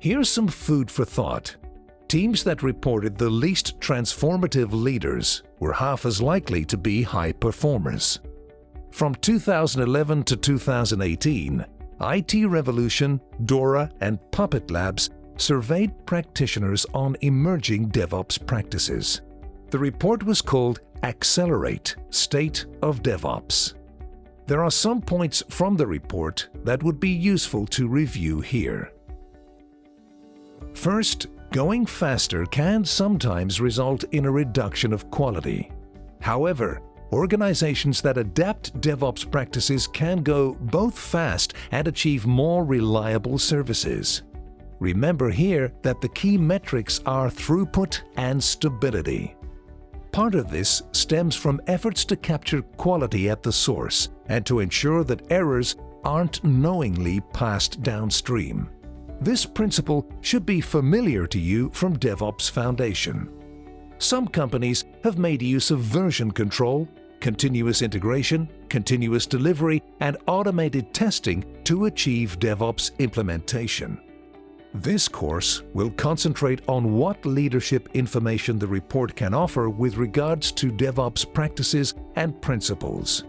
Here's some food for thought. Teams that reported the least transformative leaders were half as likely to be high performers. From 2011 to 2018, IT Revolution, Dora, and Puppet Labs surveyed practitioners on emerging DevOps practices. The report was called Accelerate: State of DevOps. There are some points from the report that would be useful to review here. First, going faster can sometimes result in a reduction of quality. However, organizations that adapt DevOps practices can go both fast and achieve more reliable services. Remember here that the key metrics are throughput and stability. Part of this stems from efforts to capture quality at the source and to ensure that errors aren't knowingly passed downstream. This principle should be familiar to you from DevOps Foundation. Some companies have made use of version control, continuous integration, continuous delivery, and automated testing to achieve DevOps implementation. This course will concentrate on what leadership information the report can offer with regards to DevOps practices and principles.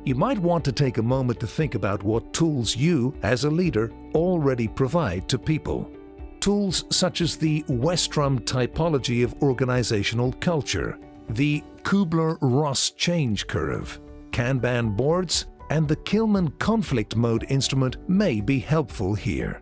You might want to take a moment to think about what tools you, as a leader, already provide to people. Tools such as the Westrum typology of organizational culture, the Kubler-Ross change curve, Kanban boards, and the Kilman conflict mode instrument may be helpful here.